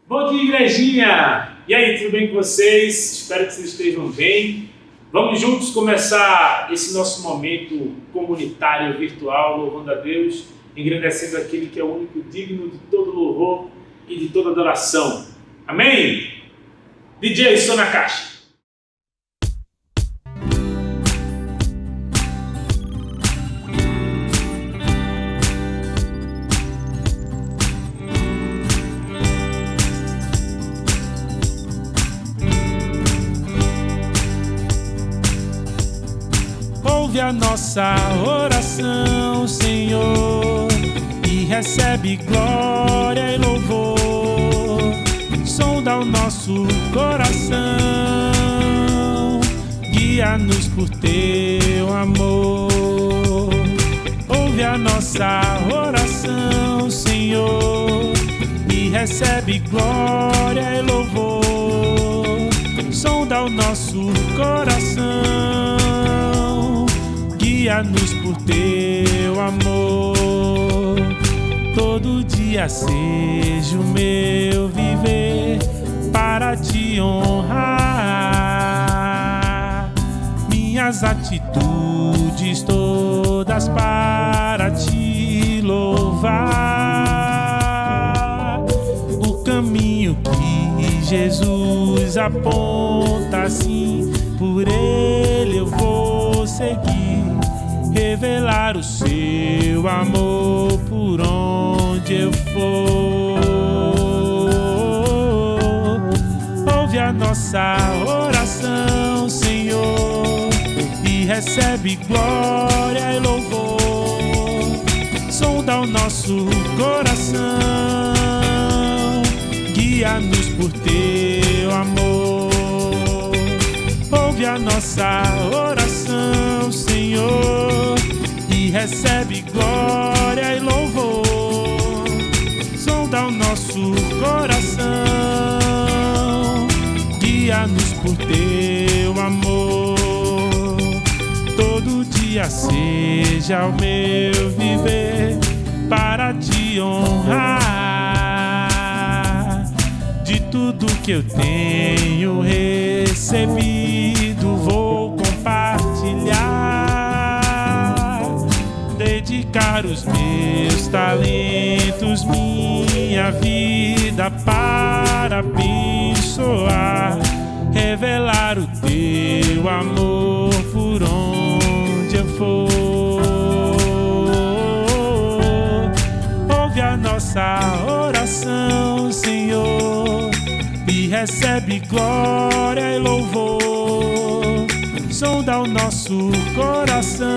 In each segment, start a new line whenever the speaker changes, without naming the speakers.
Bom dia, igrejinha! E aí, tudo bem com vocês? Espero que vocês estejam bem. Vamos juntos começar esse nosso momento comunitário virtual, louvando a Deus, engrandecendo aquele que é o único digno de todo louvor e de toda adoração. Amém? DJ, estou na caixa.
Ouve a nossa oração, Senhor, e recebe glória e louvor. Sonda o nosso coração, guia-nos por teu amor. Ouve a nossa oração, Senhor, e recebe glória e louvor. Sonda o nosso coração, guia-nos por teu amor. Todo dia seja o meu viver para te honrar, minhas atitudes todas para te louvar. O caminho que Jesus aponta, assim por ele eu vou seguir, revelar o seu amor por onde eu for. Ouve a nossa oração, Senhor, e recebe glória e louvor. Sonda o nosso coração, guia-nos por teu amor. Ouve a nossa oração, Senhor, e recebe glória e louvor. Sonda o nosso coração, guia-nos por teu amor. Todo dia seja o meu viver para te honrar. De tudo que eu tenho recebido vou compartilhar, dedicar os meus talentos, minha vida para abençoar, revelar o teu amor por onde eu for. Ouve a nossa oração, Senhor, e recebe glória e louvor. Sonda o nosso coração,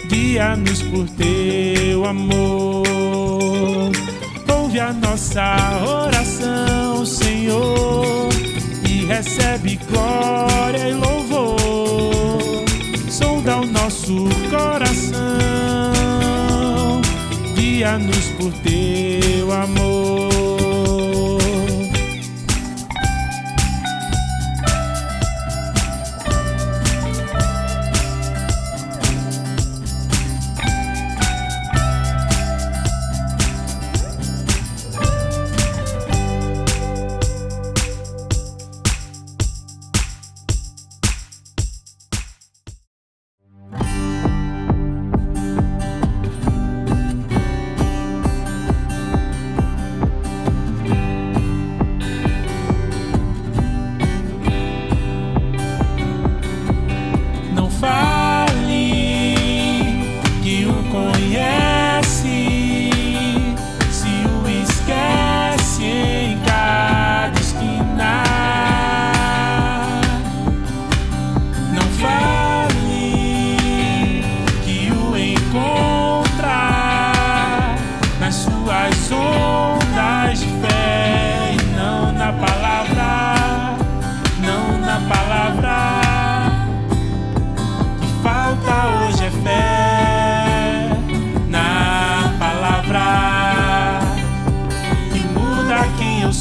guia-nos por teu amor. Ouve a nossa oração, Senhor, e recebe glória e louvor. Sonda o nosso coração, guia-nos por teu amor.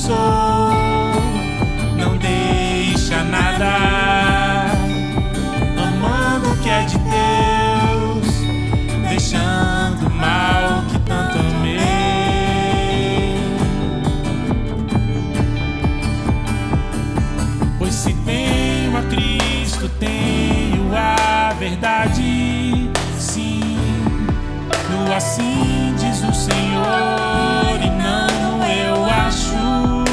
sou. Não deixa nada, amando o que é de Deus, deixando o mal que tanto amei. Pois se tenho a Cristo, tenho a verdade, sim, no assim diz o Senhor, e não eu acho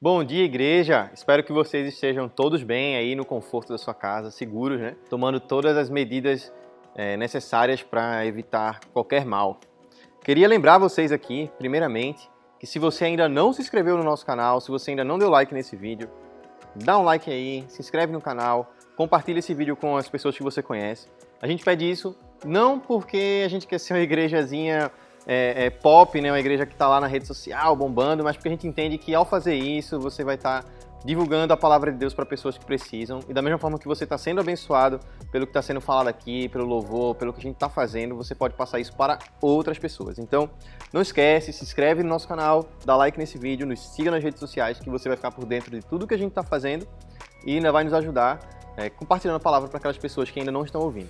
Bom dia, igreja! Espero que vocês estejam todos bem aí no conforto da sua casa, seguros, né? Tomando todas as medidas necessárias para evitar qualquer mal. Queria lembrar vocês aqui, primeiramente, que se você ainda não se inscreveu no nosso canal, se você ainda não deu like nesse vídeo, dá um like aí, se inscreve no canal, compartilha esse vídeo com as pessoas que você conhece. A gente pede isso não porque a gente quer ser uma igrejazinha pop, né? Uma igreja que está lá na rede social bombando, mas porque a gente entende que ao fazer isso você vai estar divulgando a palavra de Deus para pessoas que precisam, e da mesma forma que você está sendo abençoado pelo que está sendo falado aqui, pelo louvor, pelo que a gente está fazendo, você pode passar isso para outras pessoas. Então, não esquece, se inscreve no nosso canal, dá like nesse vídeo, nos siga nas redes sociais, que você vai ficar por dentro de tudo que a gente está fazendo e ainda vai nos ajudar compartilhando a palavra para aquelas pessoas que ainda não estão ouvindo.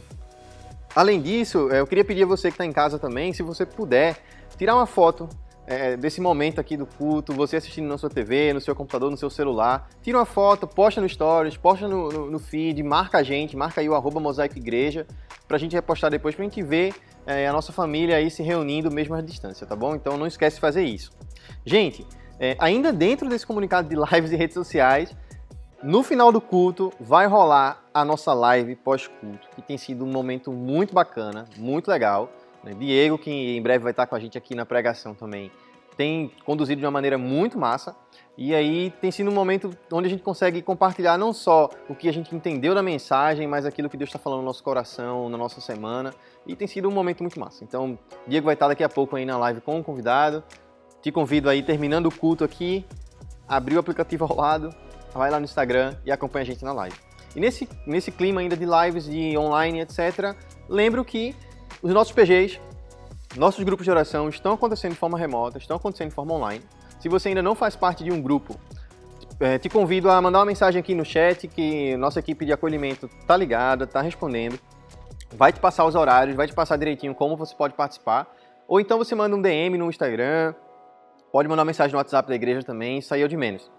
Além disso, eu queria pedir a você que está em casa também, se você puder, tirar uma foto desse momento aqui do culto, você assistindo na sua TV, no seu computador, no seu celular. Tira uma foto, posta no Stories, posta no feed, marca a gente, marca aí o @mosaicoigreja, pra gente repostar depois, pra gente ver a nossa família aí se reunindo mesmo à distância, tá bom? Então não esquece de fazer isso. Gente, ainda dentro desse comunicado de lives e redes sociais, no final do culto vai rolar a nossa live pós-culto, que tem sido um momento muito bacana, muito legal. Diego, que em breve vai estar com a gente aqui na pregação também, tem conduzido de uma maneira muito massa. E aí tem sido um momento onde a gente consegue compartilhar não só o que a gente entendeu da mensagem, mas aquilo que Deus está falando no nosso coração, na nossa semana. E tem sido um momento muito massa. Então, Diego vai estar daqui a pouco aí na live com o convidado. Te convido aí, terminando o culto aqui, abrir o aplicativo ao lado, vai lá no Instagram e acompanha a gente na live. E nesse clima ainda de lives, de online, etc., lembro que os nossos PGs, nossos grupos de oração estão acontecendo de forma remota, estão acontecendo de forma online. Se você ainda não faz parte de um grupo, te convido a mandar uma mensagem aqui no chat, que nossa equipe de acolhimento está ligada, está respondendo. Vai te passar os horários, vai te passar direitinho como você pode participar. Ou então você manda um DM no Instagram, pode mandar uma mensagem no WhatsApp da igreja também, isso aí é o de menos.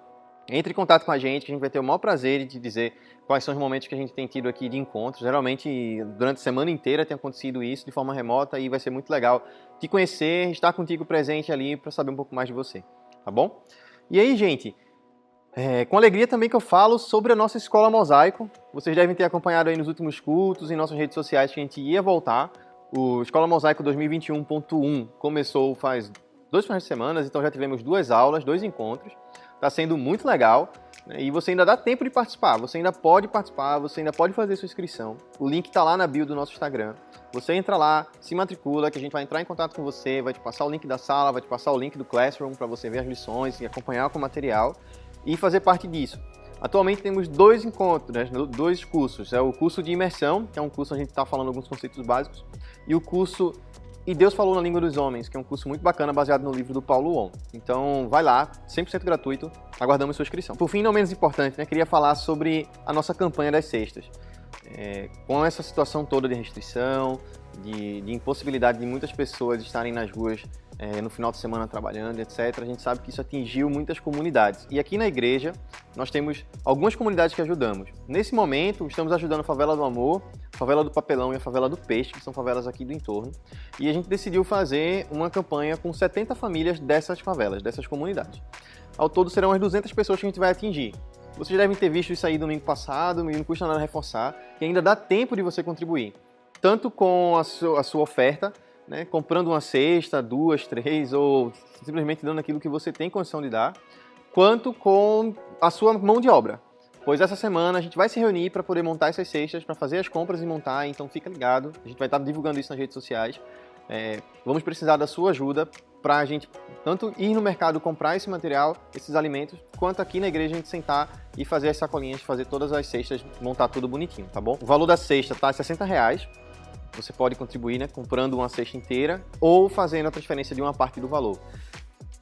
Entre em contato com a gente, que a gente vai ter o maior prazer de te dizer quais são os momentos que a gente tem tido aqui de encontros. Geralmente, durante a semana inteira tem acontecido isso de forma remota e vai ser muito legal te conhecer, estar contigo presente ali para saber um pouco mais de você, tá bom? E aí, gente, com alegria também que eu falo sobre a nossa Escola Mosaico. Vocês devem ter acompanhado aí nos últimos cultos, em nossas redes sociais, que a gente ia voltar. O Escola Mosaico 2021.1 começou faz 2 finais de semana, então já tivemos 2 aulas, 2 encontros. Está sendo muito legal, né? E você ainda dá tempo de participar, você ainda pode participar, você ainda pode fazer sua inscrição. O link está lá na bio do nosso Instagram. Você entra lá, se matricula, que a gente vai entrar em contato com você, vai te passar o link da sala, vai te passar o link do Classroom para você ver as lições e acompanhar com o material e fazer parte disso. Atualmente temos 2 encontros, né? 2 cursos. É o curso de imersão, que é um curso onde a gente está falando alguns conceitos básicos, e o curso E Deus Falou na Língua dos Homens, que é um curso muito bacana baseado no livro do Paulo On. Então vai lá, 100% gratuito, aguardamos sua inscrição. Por fim, não menos importante, né, queria falar sobre a nossa campanha das cestas. Com essa situação toda de restrição, de impossibilidade de muitas pessoas estarem nas ruas no final de semana trabalhando, etc., a gente sabe que isso atingiu muitas comunidades. E aqui na igreja, nós temos algumas comunidades que ajudamos. Nesse momento, estamos ajudando a Favela do Amor, a Favela do Papelão e a Favela do Peixe, que são favelas aqui do entorno. E a gente decidiu fazer uma campanha com 70 famílias dessas favelas, dessas comunidades. Ao todo, serão as 200 pessoas que a gente vai atingir. Vocês devem ter visto isso aí domingo passado, e não custa nada reforçar, que ainda dá tempo de você contribuir. Tanto com a sua oferta, né, comprando uma cesta, 2, 3, ou simplesmente dando aquilo que você tem condição de dar, quanto com a sua mão de obra. Pois essa semana a gente vai se reunir para poder montar essas cestas, para fazer as compras e montar, então fica ligado, a gente vai estar divulgando isso nas redes sociais. Vamos precisar da sua ajuda para a gente tanto ir no mercado comprar esse material, esses alimentos, quanto aqui na igreja a gente sentar e fazer as sacolinhas, fazer todas as cestas, montar tudo bonitinho, tá bom? O valor da cesta tá R$60. Você pode contribuir, né, comprando uma cesta inteira ou fazendo a transferência de uma parte do valor.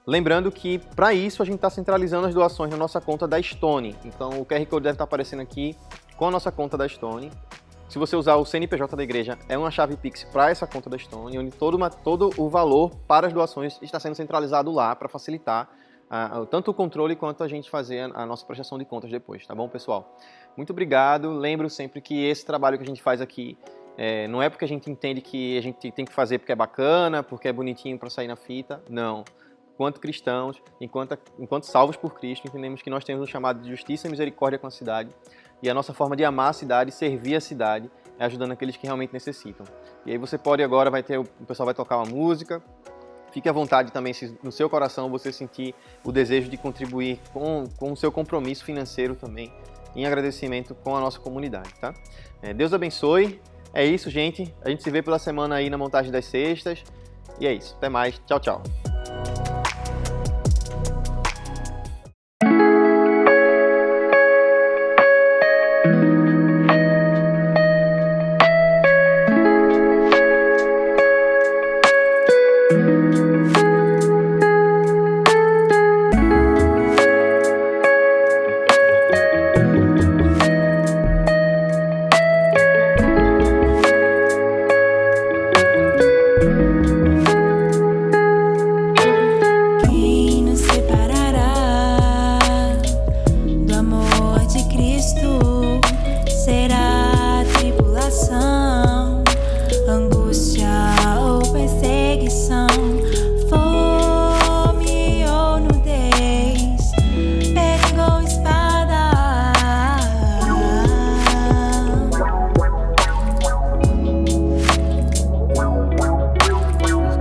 Lembrando que, para isso, a gente está centralizando as doações na nossa conta da Stone. Então, o QR Code deve estar aparecendo aqui com a nossa conta da Stone. Se você usar o CNPJ da igreja, é uma chave Pix para essa conta da Stone, onde todo o valor para as doações está sendo centralizado lá para facilitar tanto o controle quanto a gente fazer a nossa prestação de contas depois, tá bom, pessoal? Muito obrigado. Lembro sempre que esse trabalho que a gente faz aqui não é porque a gente entende que a gente tem que fazer porque é bacana, porque é bonitinho para sair na fita. Não. enquanto cristãos, enquanto salvos por Cristo, entendemos que nós temos um chamado de justiça e misericórdia com a cidade, e a nossa forma de amar a cidade, servir a cidade, é ajudando aqueles que realmente necessitam. E aí você pode agora, o pessoal vai tocar uma música, fique à vontade também, se no seu coração você sentir o desejo de contribuir com o seu compromisso financeiro também, em agradecimento com a nossa comunidade, tá? Deus abençoe. É isso, gente. A gente se vê pela semana aí na montagem das cestas. E é isso. Até mais. Tchau, tchau.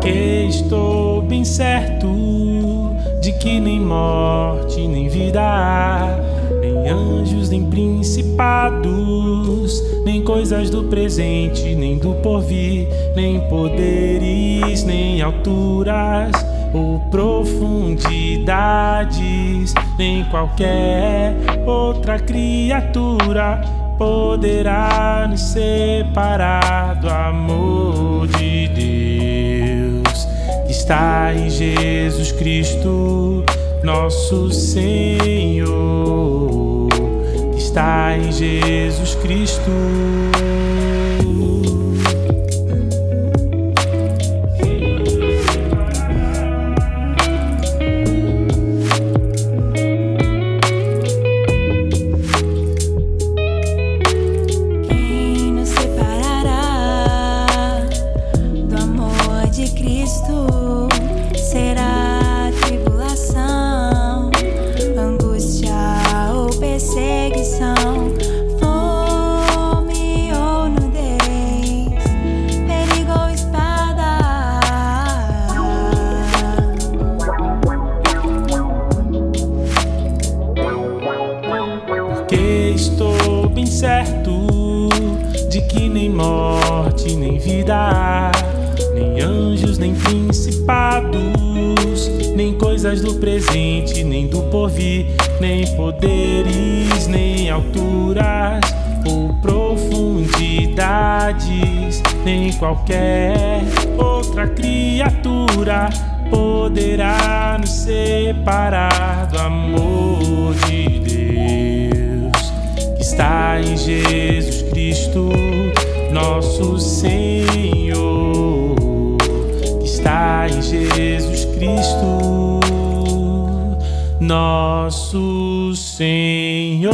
Estou bem certo de que nem morte, nem vida, nem anjos, nem principados, nem coisas do presente, nem do porvir, nem poderes, nem alturas ou profundidades, nem qualquer outra criatura poderá nos separar do amor de Deus que está em Jesus Cristo, nosso Senhor, que está em Jesus Cristo. Estou bem certo de que nem morte, nem vida, nem anjos, nem principados, nem coisas do presente, nem do porvir, nem poderes, nem alturas ou profundidades, nem qualquer outra criatura poderá nos separar do amor de Deus que está em Jesus Cristo, nosso Senhor, que está em Jesus Cristo, nosso Senhor.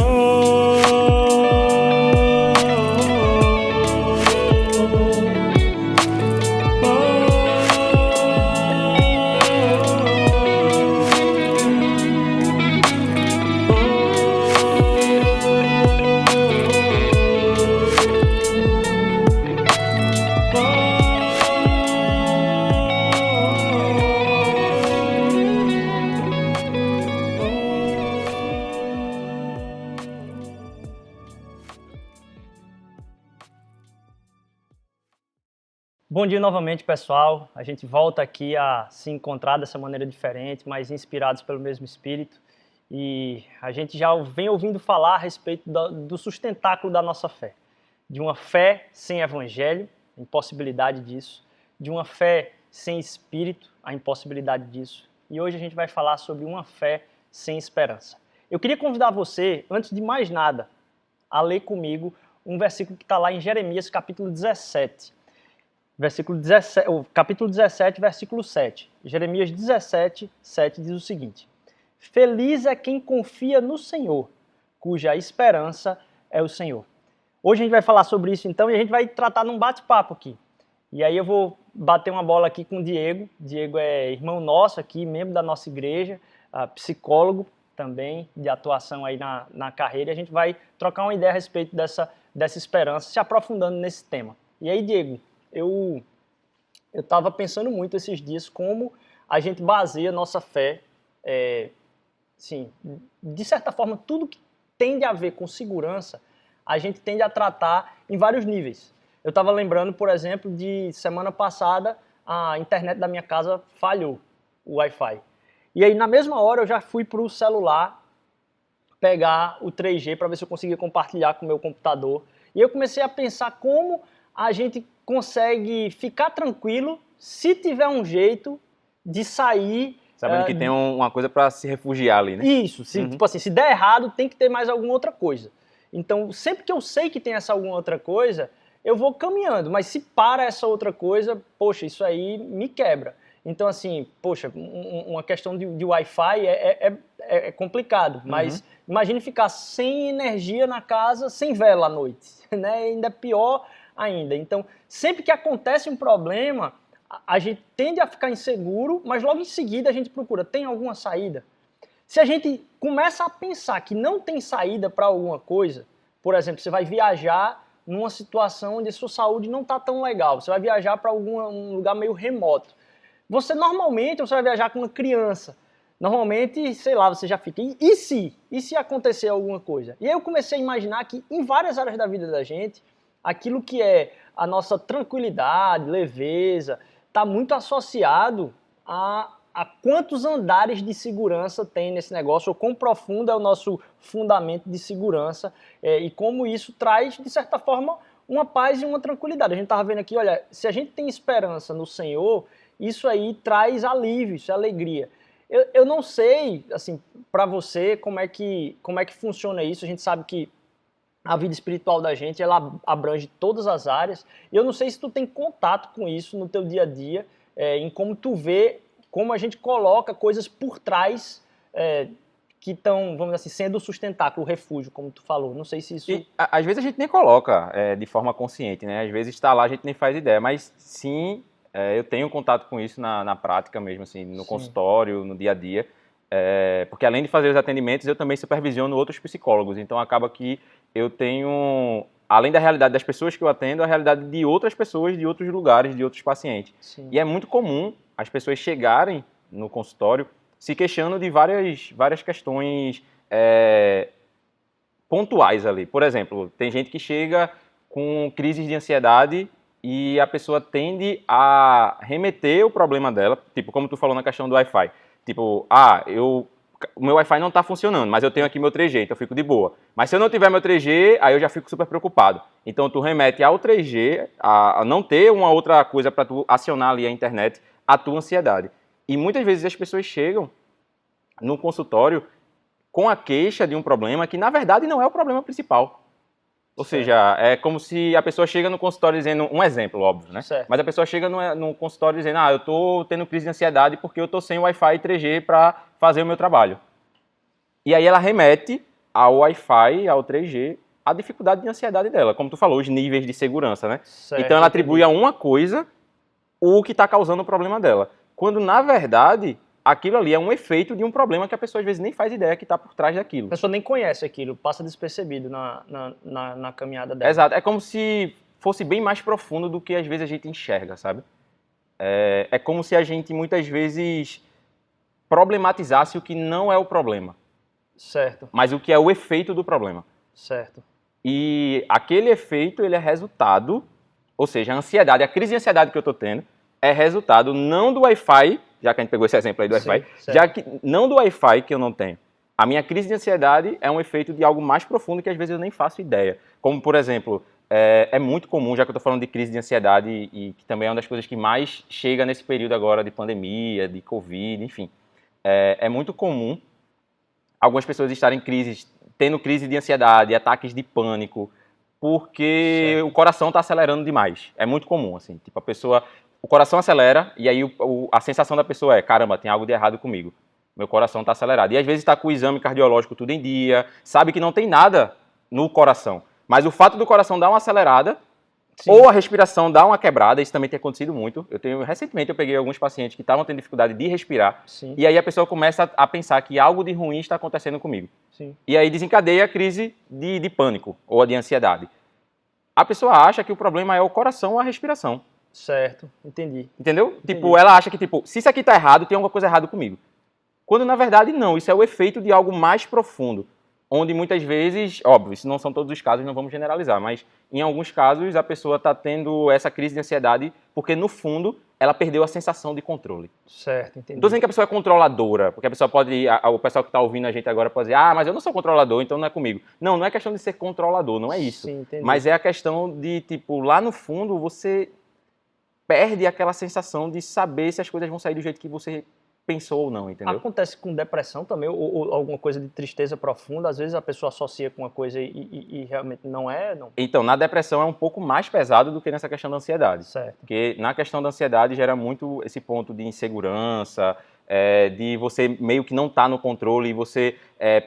Bom dia novamente, pessoal. A gente volta aqui a se encontrar dessa maneira diferente, mas inspirados pelo mesmo Espírito. E a gente já vem ouvindo falar a respeito do sustentáculo da nossa fé. De uma fé sem evangelho, a impossibilidade disso. De uma fé sem Espírito, a impossibilidade disso. E hoje a gente vai falar sobre uma fé sem esperança. Eu queria convidar você, antes de mais nada, a ler comigo um versículo que está lá em Jeremias, capítulo 17. Capítulo 17, versículo 7. Jeremias 17, 7 diz o seguinte: Feliz é quem confia no Senhor, cuja esperança é o Senhor. Hoje a gente vai falar sobre isso então e a gente vai tratar num bate-papo aqui. E aí eu vou bater uma bola aqui com o Diego. Diego é irmão nosso aqui, membro da nossa igreja, psicólogo também, de atuação aí na carreira. E a gente vai trocar uma ideia a respeito dessa esperança, se aprofundando nesse tema. E aí, Diego, eu estava pensando muito esses dias como a gente baseia nossa fé, assim, de certa forma, tudo que tende a ver com segurança, a gente tende a tratar em vários níveis. Eu estava lembrando, por exemplo, de semana passada, a internet da minha casa falhou, o Wi-Fi. E aí, na mesma hora, eu já fui para o celular pegar o 3G para ver se eu conseguia compartilhar com o meu computador. E eu comecei a pensar como a gente consegue ficar tranquilo se tiver um jeito de sair...
Sabendo que tem uma coisa para se refugiar ali, né?
Isso, tipo assim, se der errado, tem que ter mais alguma outra coisa. Então, sempre que eu sei que tem essa alguma outra coisa, eu vou caminhando, mas se para essa outra coisa, poxa, isso aí me quebra. Então, assim, poxa, uma questão de Wi-Fi é complicado, mas imagine ficar sem energia na casa, sem vela à noite, né? Ainda é pior ainda. Então, sempre que acontece um problema, a gente tende a ficar inseguro, mas logo em seguida a gente procura, tem alguma saída? Se a gente começa a pensar que não tem saída para alguma coisa, por exemplo, você vai viajar numa situação onde a sua saúde não está tão legal, você vai viajar para um lugar meio remoto. Normalmente você vai viajar com uma criança. Normalmente, sei lá, você já fica, e se acontecer alguma coisa? E aí eu comecei a imaginar que em várias áreas da vida da gente, aquilo que é a nossa tranquilidade, leveza, está muito associado a quantos andares de segurança tem nesse negócio, ou quão profundo é o nosso fundamento de segurança, e como isso traz, de certa forma, uma paz e uma tranquilidade. A gente estava vendo aqui, olha, se a gente tem esperança no Senhor, isso aí traz alívio, isso é alegria. Eu não sei, assim, para você, como é que funciona isso. A gente sabe que a vida espiritual da gente, ela abrange todas as áreas. E eu não sei se tu tem contato com isso no teu dia a dia, em como tu vê, como a gente coloca coisas por trás que estão, vamos dizer assim, sendo o sustentáculo, o refúgio, como tu falou. Não sei se isso...
E, às vezes a gente nem coloca de forma consciente, né? Às vezes está lá, a gente nem faz ideia, mas sim, eu tenho contato com isso na prática mesmo, assim, no consultório, no dia a dia. Porque além de fazer os atendimentos, eu também supervisiono outros psicólogos, então acaba que eu tenho, além da realidade das pessoas que eu atendo, a realidade de outras pessoas, de outros lugares, de outros pacientes.
Sim.
E é muito comum as pessoas chegarem no consultório se queixando de várias questões pontuais ali. Por exemplo, tem gente que chega com crises de ansiedade e a pessoa tende a remeter o problema dela, tipo, como tu falou na questão do Wi-Fi. Tipo, o meu Wi-Fi não está funcionando, mas eu tenho aqui meu 3G, então eu fico de boa. Mas se eu não tiver meu 3G, aí eu já fico super preocupado. Então tu remete ao 3G, a não ter uma outra coisa para tu acionar ali a internet, a tua ansiedade. E muitas vezes as pessoas chegam no consultório com a queixa de um problema que na verdade não é o problema principal. Ou seja, é como se a pessoa chega no consultório dizendo, um exemplo, óbvio, né?
Certo.
Mas a pessoa chega no consultório dizendo, eu estou tendo crise de ansiedade porque eu estou sem Wi-Fi e 3G para fazer o meu trabalho. E aí ela remete ao Wi-Fi, ao 3G, a dificuldade de ansiedade dela, como tu falou, os níveis de segurança, né?
Certo,
então ela atribui a uma coisa o que está causando o problema dela. Quando, na verdade, aquilo ali é um efeito de um problema que a pessoa às vezes nem faz ideia que está por trás daquilo.
A pessoa nem conhece aquilo, passa despercebido na caminhada dela.
Exato, é como se fosse bem mais profundo do que às vezes a gente enxerga, sabe? É como se a gente muitas vezes problematizasse o que não é o problema.
Certo.
Mas o que é o efeito do problema.
Certo.
E aquele efeito, ele é resultado, ou seja, a ansiedade, a crise de ansiedade que eu estou tendo, é resultado não do Wi-Fi, já que a gente pegou esse exemplo aí do Wi-Fi, já que não do Wi-Fi que eu não tenho. A minha crise de ansiedade é um efeito de algo mais profundo que às vezes eu nem faço ideia. Como, por exemplo, é muito comum, já que eu estou falando de crise de ansiedade e que também é uma das coisas que mais chega nesse período agora de pandemia, de Covid, enfim. É muito comum algumas pessoas estarem tendo crise de ansiedade, ataques de pânico, porque o coração está acelerando demais. É muito comum, assim. Tipo, o coração acelera e aí a sensação da pessoa é, caramba, tem algo de errado comigo. Meu coração está acelerado. E às vezes está com o exame cardiológico tudo em dia, sabe que não tem nada no coração. Mas o fato do coração dar uma acelerada
Sim.
Ou a respiração dá uma quebrada, isso também tem acontecido muito. Recentemente eu peguei alguns pacientes que estavam tendo dificuldade de respirar,
Sim.
e aí a pessoa começa a pensar que algo de ruim está acontecendo comigo.
Sim.
E aí desencadeia a crise de pânico ou de ansiedade. A pessoa acha que o problema é o coração ou a respiração.
Certo, entendi.
Entendeu?
Entendi.
Tipo, ela acha que, tipo, se isso aqui tá errado, tem alguma coisa errada comigo. Quando, na verdade, não. Isso é o efeito de algo mais profundo. Onde, muitas vezes, óbvio, isso não são todos os casos, não vamos generalizar, mas, em alguns casos, a pessoa está tendo essa crise de ansiedade porque, no fundo, ela perdeu a sensação de controle.
Certo,
Não
entendi.
estou dizendo que a pessoa é controladora, porque a pessoa pode, o pessoal que está ouvindo a gente agora pode dizer, mas eu não sou controlador, então não é comigo. Não, não é questão de ser controlador, não é isso.
Sim, entendi.
Mas é a questão de, tipo, lá no fundo, você perde aquela sensação de saber se as coisas vão sair do jeito que você pensou ou não, entendeu?
Acontece com depressão também, ou alguma coisa de tristeza profunda, às vezes a pessoa associa com uma coisa e realmente não é, não.
Então, na depressão é um pouco mais pesado do que nessa questão da ansiedade.
Certo.
Porque na questão da ansiedade gera muito esse ponto de insegurança, de você meio que não estar no controle e você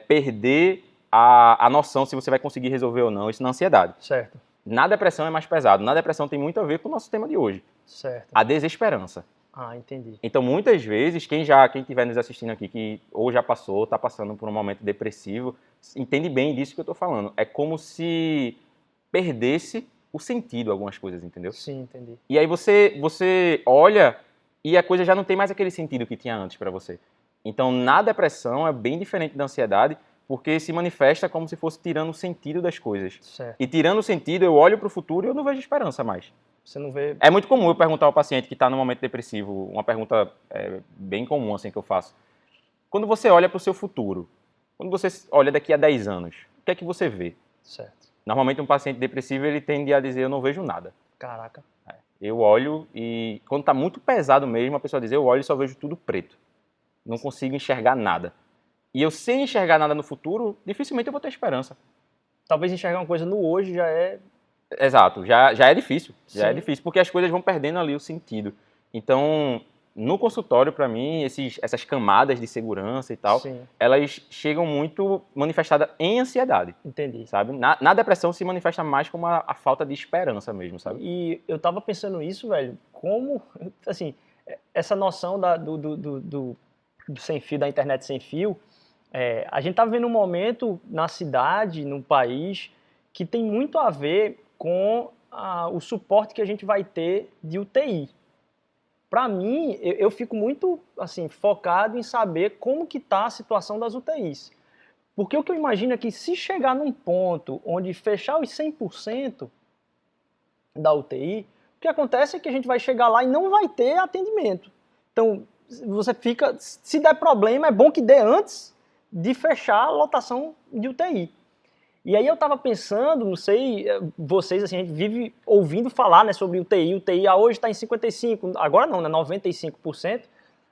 perder a noção se você vai conseguir resolver ou não, isso na ansiedade.
Certo.
Na depressão é mais pesado. Na depressão tem muito a ver com o nosso tema de hoje,
Certo.
a desesperança.
Ah, entendi.
Então, muitas vezes, quem estiver nos assistindo aqui, que ou já passou, está passando por um momento depressivo, entende bem disso que eu estou falando. É como se perdesse o sentido algumas coisas, entendeu?
Sim, entendi.
E aí você olha e a coisa já não tem mais aquele sentido que tinha antes para você. Então, na depressão é bem diferente da ansiedade, porque se manifesta como se fosse tirando o sentido das coisas.
Certo.
E tirando o sentido, eu olho para o futuro e eu não vejo esperança mais.
Você não vê...
É muito comum eu perguntar ao paciente que está num momento depressivo, uma pergunta bem comum assim que eu faço. Quando você olha para o seu futuro, quando você olha daqui a 10 anos, o que é que você vê?
Certo.
Normalmente um paciente depressivo ele tende a dizer, eu não vejo nada.
Caraca.
Eu olho e quando está muito pesado mesmo, a pessoa diz, eu olho e só vejo tudo preto. Não consigo enxergar nada. E eu sem enxergar nada no futuro, dificilmente eu vou ter esperança.
Talvez enxergar uma coisa no hoje já é...
Exato, já é difícil. Já é
Sim.
difícil, porque as coisas vão perdendo ali o sentido. Então, no consultório, para mim, essas camadas de segurança e tal,
Sim,
elas chegam muito manifestadas em ansiedade,
entendi.
sabe? Na depressão se manifesta mais como a falta de esperança mesmo, sabe?
E eu tava pensando isso, velho, como, assim, essa noção do sem fio, da internet sem fio, a gente tá vivendo um momento na cidade, no país, que tem muito a ver com o suporte que a gente vai ter de UTI. Para mim, eu fico muito assim, focado em saber como que tá a situação das UTIs. Porque o que eu imagino é que se chegar num ponto onde fechar os 100% da UTI, o que acontece é que a gente vai chegar lá e não vai ter atendimento. Então, você fica, se der problema, é bom que dê antes de fechar a lotação de UTI. E aí eu estava pensando, não sei, vocês, assim, a gente vive ouvindo falar, né, sobre UTI. UTI hoje está em 55%, agora não, né, 95%,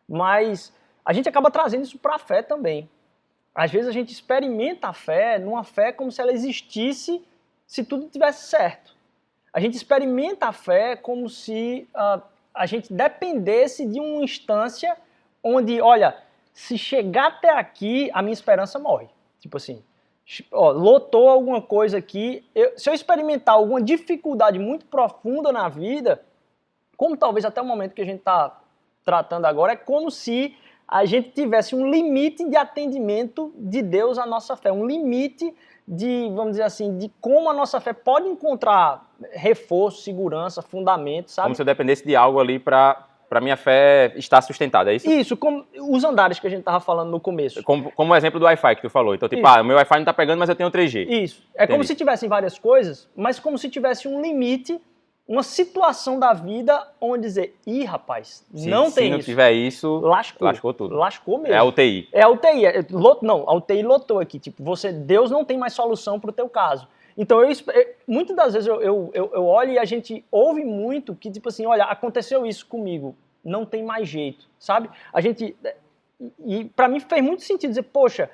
mas a gente acaba trazendo isso para a fé também. Às vezes a gente experimenta a fé numa fé como se ela existisse se tudo tivesse certo. A gente experimenta a fé como se a gente dependesse de uma instância onde, olha, se chegar até aqui, a minha esperança morre. Tipo assim, lotou alguma coisa aqui, se eu experimentar alguma dificuldade muito profunda na vida, como talvez até o momento que a gente está tratando agora, é como se a gente tivesse um limite de atendimento de Deus à nossa fé, um limite de, vamos dizer assim, de como a nossa fé pode encontrar reforço, segurança, fundamento, sabe?
Como se eu dependesse de algo ali para minha fé estar sustentada, é isso?
Isso, como os andares que a gente estava falando no começo.
Como o exemplo do Wi-Fi que tu falou. Então, tipo, o meu Wi-Fi não tá pegando, mas eu tenho 3G.
Isso. É como se tivessem várias coisas, mas como se tivesse um limite, uma situação da vida onde dizer, rapaz, não tem
se não
isso.
tiver isso,
lascou
tudo.
Lascou mesmo.
É a UTI.
É a UTI. Não, a UTI lotou aqui. Tipo, Deus não tem mais solução para o teu caso. Então, muitas das vezes eu olho e a gente ouve muito que, tipo assim, olha, aconteceu isso comigo, não tem mais jeito, sabe? E para mim fez muito sentido dizer, poxa,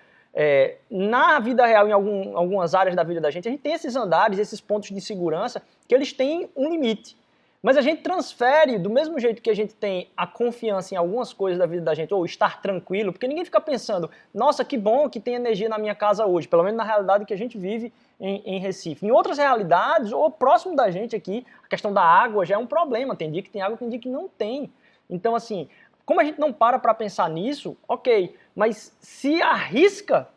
na vida real, em algumas áreas da vida da gente, a gente tem esses andares, esses pontos de segurança, que eles têm um limite. Mas a gente transfere, do mesmo jeito que a gente tem a confiança em algumas coisas da vida da gente, ou estar tranquilo, porque ninguém fica pensando, nossa, que bom que tem energia na minha casa hoje, pelo menos na realidade que a gente vive em Recife. Em outras realidades, ou próximo da gente aqui, a questão da água já é um problema, tem dia que tem água, tem dia que não tem. Então, assim, como a gente não para pensar nisso, ok, mas se arrisca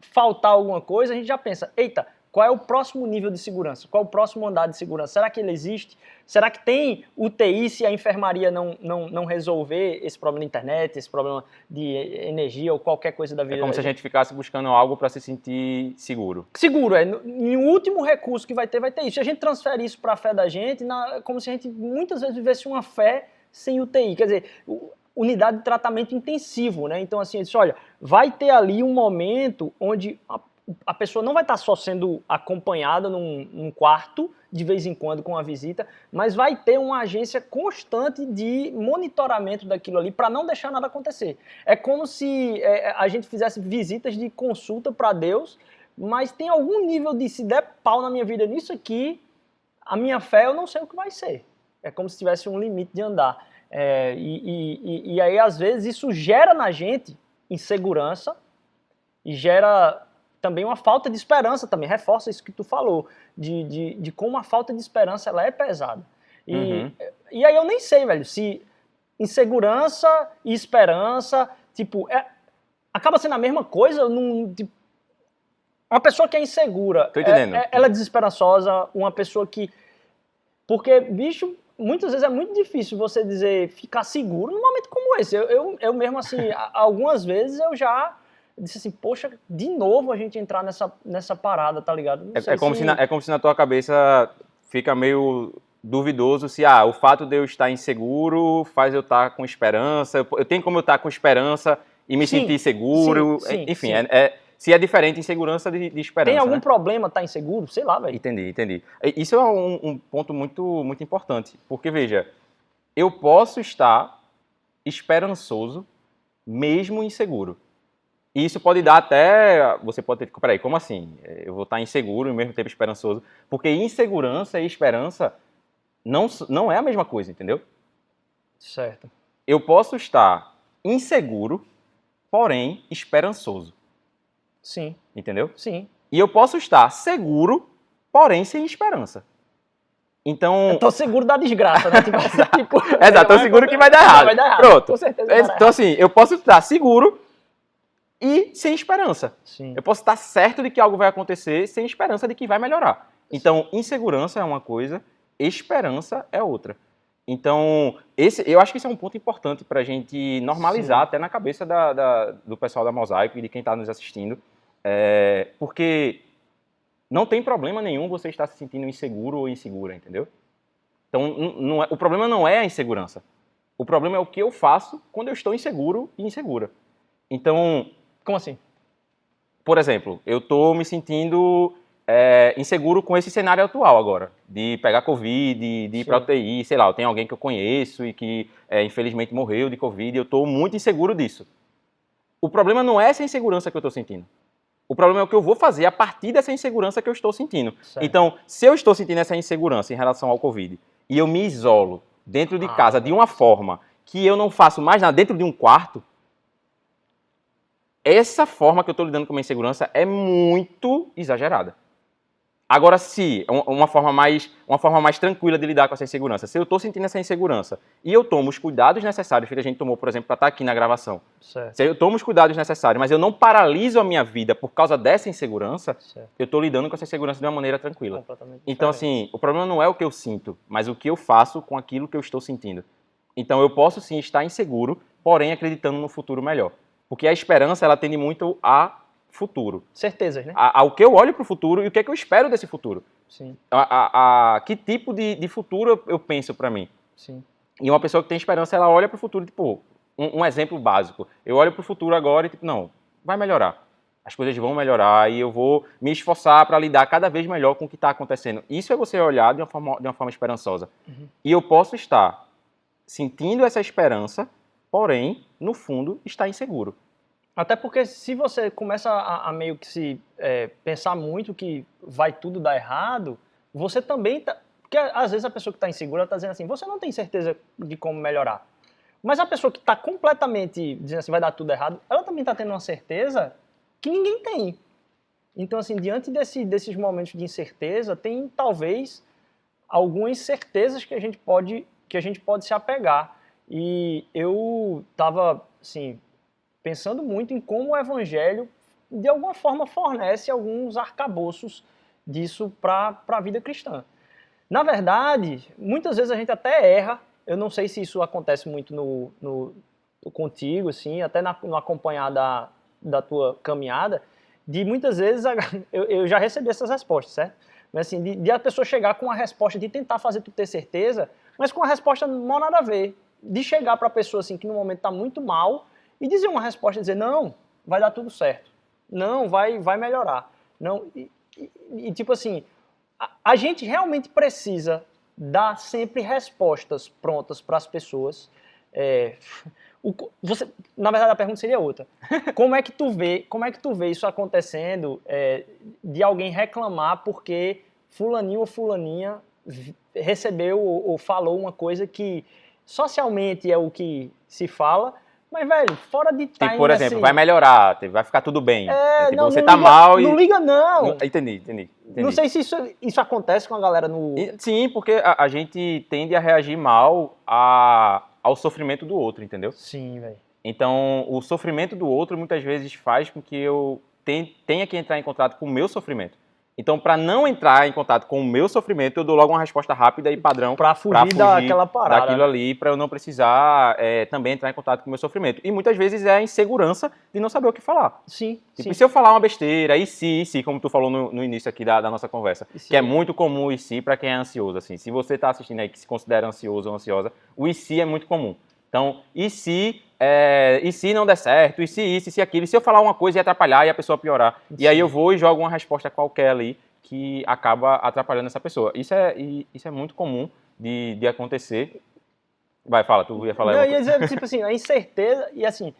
faltar alguma coisa, a gente já pensa, eita, qual é o próximo nível de segurança? Qual é o próximo andar de segurança? Será que ele existe? Será que tem UTI se a enfermaria não resolver esse problema da internet, esse problema de energia ou qualquer coisa da vida?
É como se a gente ficasse buscando algo para se sentir seguro.
Seguro, em último recurso que vai ter isso. Se a gente transfere isso para a fé da gente, como se a gente muitas vezes vivesse uma fé sem UTI. Quer dizer, unidade de tratamento intensivo, né? Então, assim, eu disse, olha, vai ter ali um momento onde a pessoa não vai estar só sendo acompanhada num quarto, de vez em quando, com uma visita, mas vai ter uma agência constante de monitoramento daquilo ali para não deixar nada acontecer. É como se a gente fizesse visitas de consulta para Deus, mas tem algum nível de, se der pau na minha vida nisso aqui, a minha fé eu não sei o que vai ser. É como se tivesse um limite de andar. E aí, às vezes, isso gera na gente insegurança e gera também uma falta de esperança, também reforça isso que tu falou, de como a falta de esperança ela é pesada. E aí eu nem sei, velho, se insegurança e esperança, tipo, acaba sendo a mesma coisa, tipo, uma pessoa que é insegura,
Tô entendendo.
ela é desesperançosa, uma pessoa que... Porque, bicho, muitas vezes é muito difícil você dizer, ficar seguro num momento como esse. Eu mesmo, assim, algumas vezes eu já disse assim, poxa, de novo a gente entrar nessa parada, tá ligado?
É como se na tua cabeça fica meio duvidoso se o fato de eu estar inseguro faz eu estar com esperança, eu tenho como eu estar com esperança e me sentir seguro, enfim, se é diferente insegurança de esperança.
Tem algum
né?
problema estar inseguro? Sei lá, velho.
Entendi. Isso é um ponto muito, muito importante, porque veja, eu posso estar esperançoso mesmo inseguro. E isso pode dar até, você pode ter, peraí, como assim? Eu vou estar inseguro e ao mesmo tempo esperançoso, porque insegurança e esperança não é a mesma coisa, entendeu?
Certo.
Eu posso estar inseguro, porém esperançoso.
Sim.
Entendeu?
Sim.
E eu posso estar seguro, porém sem esperança. Então...
Eu tô seguro da desgraça, né?
Exato, tô seguro que vai dar errado.
Vai dar errado.
Pronto.
Com certeza vai dar errado.
Então assim, eu posso estar seguro e sem esperança.
Sim.
Eu posso estar certo de que algo vai acontecer sem esperança de que vai melhorar. Então, insegurança é uma coisa, esperança é outra. Então, eu acho que esse é um ponto importante para a gente normalizar até na cabeça do pessoal da Mosaico e de quem está nos assistindo. Porque não tem problema nenhum você estar se sentindo inseguro ou insegura, entendeu? Então, o problema não é a insegurança. O problema é o que eu faço quando eu estou inseguro e insegura. Então...
Como assim?
Por exemplo, eu estou me sentindo inseguro com esse cenário atual agora, de pegar Covid, de ir para UTI, sei lá, eu tenho alguém que eu conheço e que infelizmente morreu de Covid, e eu estou muito inseguro disso. O problema não é essa insegurança que eu estou sentindo. O problema é o que eu vou fazer a partir dessa insegurança que eu estou sentindo. Certo. Então, se eu estou sentindo essa insegurança em relação ao Covid e eu me isolo dentro de casa de uma forma que eu não faço mais nada dentro de um quarto, essa forma que eu estou lidando com a minha insegurança é muito exagerada. Agora, se uma forma mais tranquila de lidar com essa insegurança, se eu estou sentindo essa insegurança e eu tomo os cuidados necessários que a gente tomou, por exemplo, para estar aqui na gravação, se eu tomo os cuidados necessários, mas eu não paraliso a minha vida por causa dessa insegurança, eu estou lidando com essa insegurança de uma maneira tranquila. Então, assim, o problema não é o que eu sinto, mas o que eu faço com aquilo que eu estou sentindo. Então, eu posso sim estar inseguro, porém acreditando no futuro melhor. Porque a esperança, ela tende muito a futuro.
Certezas, né?
Ao que eu olho para o futuro e o que é que eu espero desse futuro.
Sim.
Que tipo de futuro eu penso para mim.
Sim.
E uma pessoa que tem esperança, ela olha para o futuro, tipo, um exemplo básico. Eu olho para o futuro agora e, tipo, não, vai melhorar. As coisas vão melhorar e eu vou me esforçar para lidar cada vez melhor com o que está acontecendo. Isso é você olhar de uma forma esperançosa. Uhum. E eu posso estar sentindo essa esperança, porém, no fundo, está inseguro.
Até porque se você começa a meio que se pensar muito que vai tudo dar errado, você também Porque às vezes a pessoa que está insegura está dizendo assim, você não tem certeza de como melhorar. Mas a pessoa que está completamente dizendo assim, vai dar tudo errado, ela também está tendo uma certeza que ninguém tem. Então, assim, diante desses momentos de incerteza, tem talvez algumas certezas que a gente pode se apegar. E eu estava, assim, pensando muito em como o Evangelho, de alguma forma, fornece alguns arcabouços disso para a vida cristã. Na verdade, muitas vezes a gente até erra. Eu não sei se isso acontece muito contigo, assim, até no acompanhar da tua caminhada, de muitas vezes eu já recebi essas respostas, certo? Mas assim, de a pessoa chegar com a resposta de tentar fazer tu ter certeza, mas com a resposta não nada a ver. De chegar para a pessoa assim, que no momento está muito mal e dizer uma resposta, dizer, não, vai dar tudo certo. Não, vai melhorar. Não, e tipo assim, a gente realmente precisa dar sempre respostas prontas para as pessoas. Na verdade, a pergunta seria outra. Como é que tu vê isso acontecendo, de alguém reclamar porque fulaninho ou fulaninha recebeu ou falou uma coisa que socialmente é o que se fala, mas, velho, fora de time,
tipo, por exemplo,
assim,
vai melhorar, vai ficar tudo bem. Tipo,
não,
você
não
tá
liga,
mal e...
Não liga, não.
Entendi.
Não sei se isso acontece com a galera no...
Sim, porque a gente tende a reagir mal ao sofrimento do outro, entendeu?
Sim, velho.
Então, o sofrimento do outro muitas vezes faz com que eu tenha que entrar em contato com o meu sofrimento. Então, para não entrar em contato com o meu sofrimento, eu dou logo uma resposta rápida e padrão
para fugir daquela parada,
daquilo ali, para eu não precisar também entrar em contato com o meu sofrimento. E muitas vezes é a insegurança de não saber o que falar.
Sim.
Tipo, se eu falar uma besteira, e se, como tu falou no início aqui da nossa conversa, que é muito comum o e se para quem é ansioso. Assim, se você está assistindo aí que se considera ansioso ou ansiosa, o e se é muito comum. Então, e se não der certo, e se isso, e se aquilo, e se eu falar uma coisa e atrapalhar e a pessoa piorar? Sim. E aí eu vou e jogo uma resposta qualquer ali que acaba atrapalhando essa pessoa. Isso é muito comum de acontecer. Vai, fala, tu ia falar.
Não, eu ia dizer, tipo assim, a incerteza, e assim,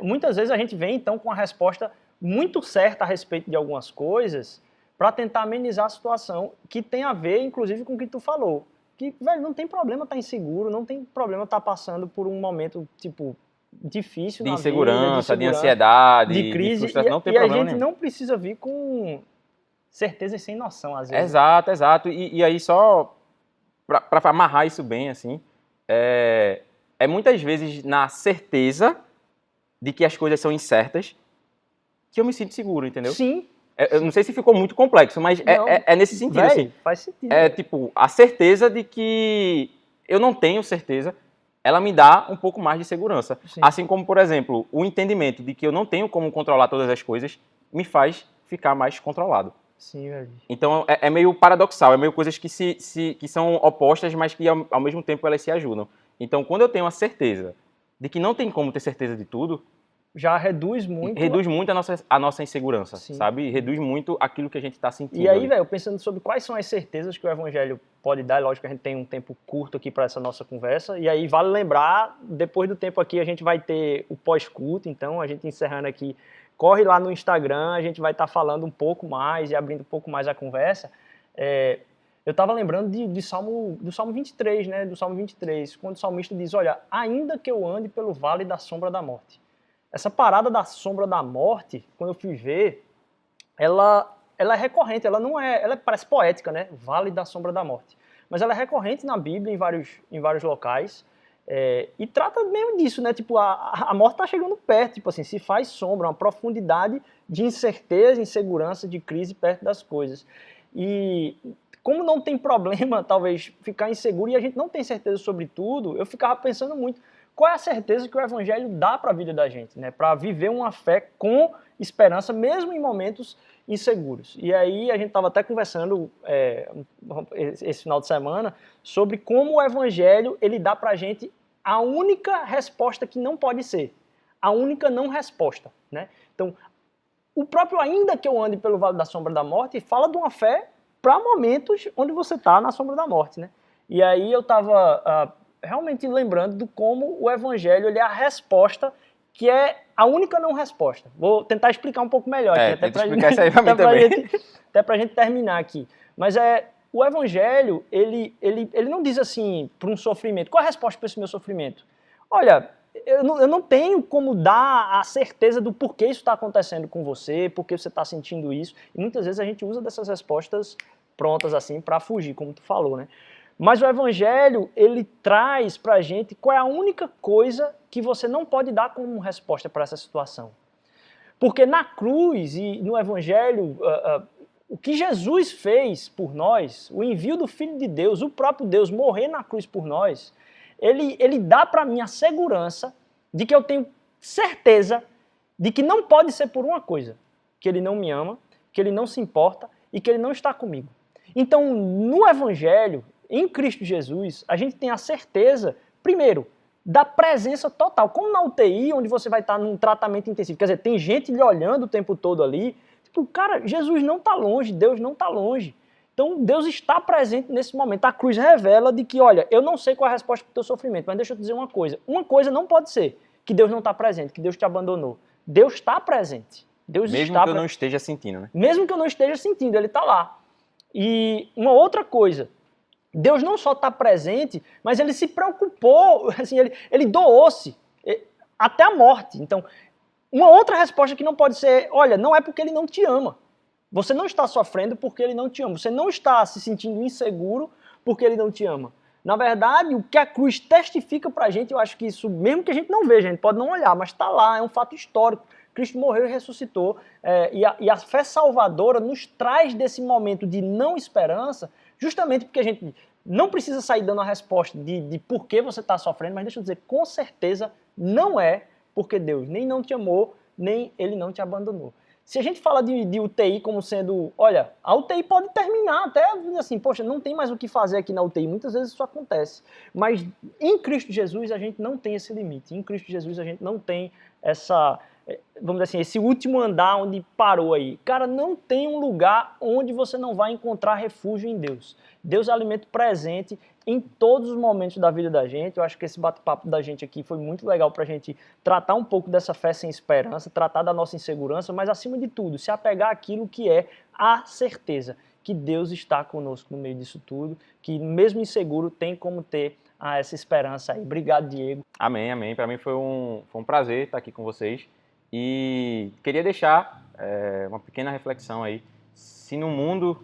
muitas vezes a gente vem então com a resposta muito certa a respeito de algumas coisas para tentar amenizar a situação, que tem a ver, inclusive, com o que tu falou. Que, velho, não tem problema estar inseguro, não tem problema estar passando por um momento, tipo, difícil
de
na
insegurança,
vida,
de ansiedade,
de crise,
de frustração, não tem
e
problema
a gente
nenhum.
não precisa vir com certeza sem noção, às vezes.
Exato. E aí, só para amarrar isso bem, assim, é muitas vezes na certeza de que as coisas são incertas que eu me sinto seguro, entendeu?
Sim.
Eu não sei se ficou muito complexo, mas é nesse sentido,
véi,
assim.
Faz sentido.
Tipo, a certeza de que eu não tenho certeza, ela me dá um pouco mais de segurança. Sim. Assim como, por exemplo, o entendimento de que eu não tenho como controlar todas as coisas me faz ficar mais controlado.
Sim, velho.
Então, é meio paradoxal, é meio coisas que são opostas, mas que ao mesmo tempo elas se ajudam. Então, quando eu tenho a certeza de que não tem como ter certeza de tudo,
já reduz muito
a nossa insegurança,
Sim.
sabe? Reduz muito aquilo que a gente está sentindo.
E aí, velho, pensando sobre quais são as certezas que o Evangelho pode dar, lógico que a gente tem um tempo curto aqui para essa nossa conversa, e aí vale lembrar, depois do tempo aqui a gente vai ter o pós-culto, então a gente encerrando aqui, corre lá no Instagram, a gente vai estar falando um pouco mais e abrindo um pouco mais a conversa. Eu estava lembrando do Salmo 23, né? Do Salmo 23, quando o salmista diz, olha, ainda que eu ande pelo vale da sombra da morte. Essa parada da sombra da morte, quando eu fui ver, ela é recorrente, ela parece poética, né? Vale da sombra da morte. Mas ela é recorrente na Bíblia em vários locais, e trata mesmo disso, né? Tipo, a morte está chegando perto, tipo assim, se faz sombra, uma profundidade de incerteza, insegurança, de crise perto das coisas. E como não tem problema, talvez, ficar inseguro e a gente não tem certeza sobre tudo, eu ficava pensando muito, qual é a certeza que o Evangelho dá para a vida da gente, né? Para viver uma fé com esperança, mesmo em momentos inseguros. E aí a gente estava até conversando esse final de semana sobre como o Evangelho ele dá para a gente a única resposta que não pode ser, a única não resposta, né? Então, o próprio ainda que eu ande pelo vale da sombra da morte fala de uma fé para momentos onde você está na sombra da morte, né? E aí eu estava realmente lembrando de como o Evangelho ele é a resposta que é a única não resposta. Vou tentar explicar um pouco melhor aqui, até para a gente terminar aqui. Mas o Evangelho, ele não diz assim, para um sofrimento, qual é a resposta para esse meu sofrimento? Olha, eu não tenho como dar a certeza do porquê isso está acontecendo com você, porquê você está sentindo isso, e muitas vezes a gente usa dessas respostas prontas assim para fugir, como tu falou, né? Mas o Evangelho, ele traz para a gente qual é a única coisa que você não pode dar como resposta para essa situação. Porque na cruz e no Evangelho, o que Jesus fez por nós, o envio do Filho de Deus, o próprio Deus morrer na cruz por nós, ele dá para mim a segurança de que eu tenho certeza de que não pode ser por uma coisa, que ele não me ama, que ele não se importa e que ele não está comigo. Então, no Evangelho, em Cristo Jesus, a gente tem a certeza, primeiro, da presença total. Como na UTI, onde você vai estar num tratamento intensivo. Quer dizer, tem gente lhe olhando o tempo todo ali. Tipo, cara, Jesus não está longe, Deus não está longe. Então, Deus está presente nesse momento. A cruz revela de que, olha, eu não sei qual é a resposta para o teu sofrimento, mas deixa eu te dizer uma coisa. Uma coisa não pode ser que Deus não está presente, que Deus te abandonou. Deus está presente. Deus
Mesmo
está
que eu não esteja sentindo, né?
Mesmo que eu não esteja sentindo, ele está lá. E uma outra coisa, Deus não só está presente, mas ele se preocupou, assim, ele doou-se até a morte. Então, uma outra resposta que não pode ser, olha, não é porque ele não te ama. Você não está sofrendo porque ele não te ama. Você não está se sentindo inseguro porque ele não te ama. Na verdade, o que a cruz testifica para a gente, eu acho que isso, mesmo que a gente não veja, a gente pode não olhar, mas está lá, é um fato histórico. Cristo morreu e ressuscitou, e a fé salvadora nos traz desse momento de não esperança, justamente porque a gente não precisa sair dando a resposta de por que você está sofrendo, mas deixa eu dizer, com certeza não é porque Deus nem não te amou, nem Ele não te abandonou. Se a gente fala de UTI como sendo, olha, a UTI pode terminar até assim, poxa, não tem mais o que fazer aqui na UTI, muitas vezes isso acontece. Mas em Cristo Jesus a gente não tem esse limite, em Cristo Jesus a gente não tem essa, vamos dizer assim, esse último andar onde parou aí. Cara, não tem um lugar onde você não vai encontrar refúgio em Deus. Deus é alimento presente em todos os momentos da vida da gente. Eu acho que esse bate-papo da gente aqui foi muito legal para a gente tratar um pouco dessa fé sem esperança, tratar da nossa insegurança, mas acima de tudo, se apegar àquilo que é a certeza que Deus está conosco no meio disso tudo, que mesmo inseguro tem como ter essa esperança aí. Obrigado, Diego.
Amém, amém. Para mim foi um prazer estar aqui com vocês e queria deixar uma pequena reflexão aí. Se no mundo...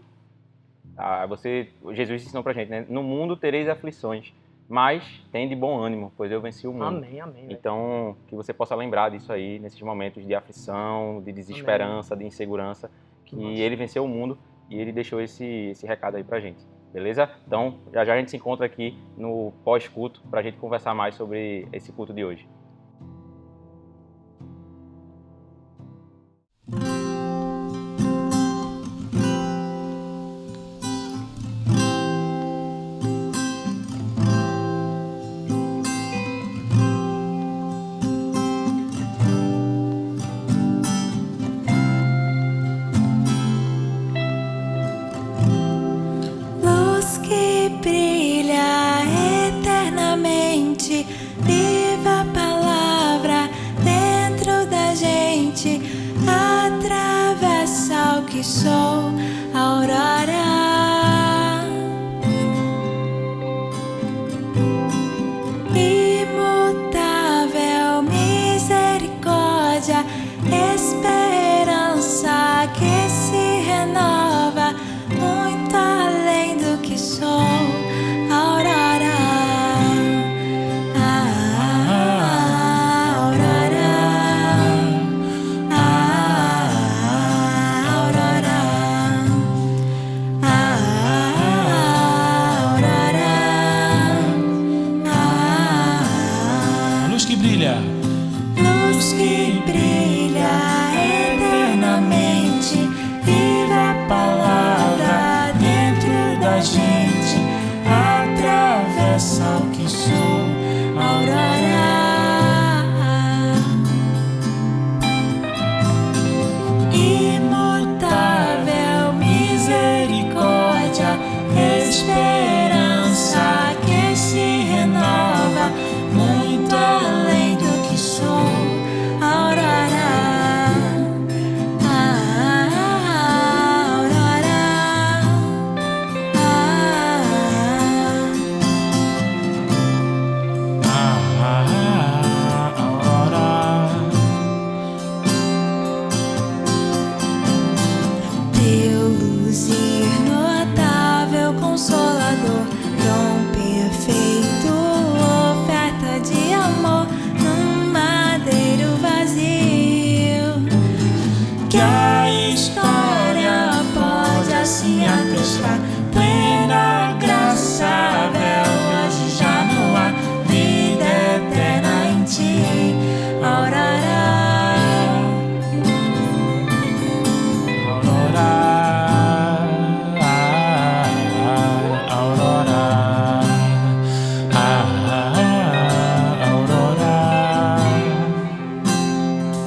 Jesus ensinou pra gente, né? No mundo tereis aflições, mas tem de bom ânimo, pois eu venci o mundo.
Amém, amém.
Então, que você possa lembrar disso aí, nesses momentos de aflição, de desesperança, de insegurança, que Ele venceu o mundo e Ele deixou esse recado aí pra gente, beleza? Então, já a gente se encontra aqui no pós-culto pra gente conversar mais sobre esse culto de hoje.
Viva a palavra dentro da gente, atravessa o que sou, aurora. Imutável misericórdia, esperança que se renova, muito além do que sou, aurora. Luz que brilha eternamente, viva a palavra dentro da gente, atravessa o que sou, aurora. Imutável misericórdia, esperança que se renova, muito além do que sou, aurora.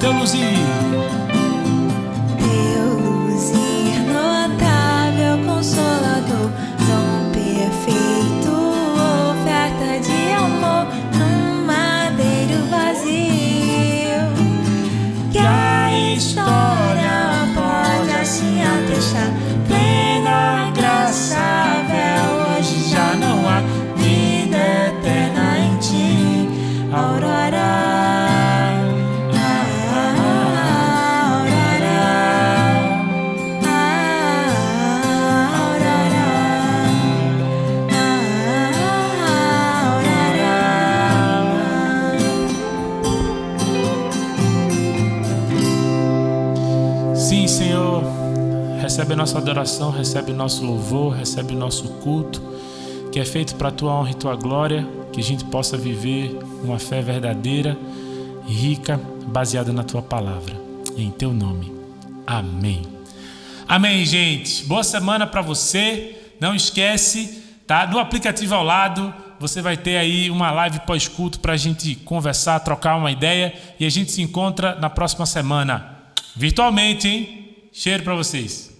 Teu luzir.
Teu luzir notável, consolador, dom perfeito, oferta de amor num madeiro vazio. Que a história pode assim atestar, plena graça, véu, hoje já não há vida eterna em ti, Aurora.
Sim, Senhor, recebe a nossa adoração, recebe o nosso louvor, recebe o nosso culto, que é feito para a Tua honra e Tua glória, que a gente possa viver uma fé verdadeira e rica, baseada na Tua palavra. Em Teu nome. Amém. Amém, gente. Boa semana para você. Não esquece, tá? No aplicativo ao lado, você vai ter aí uma live pós-culto para a gente conversar, trocar uma ideia, e a gente se encontra na próxima semana. Virtualmente, hein? Cheiro para vocês.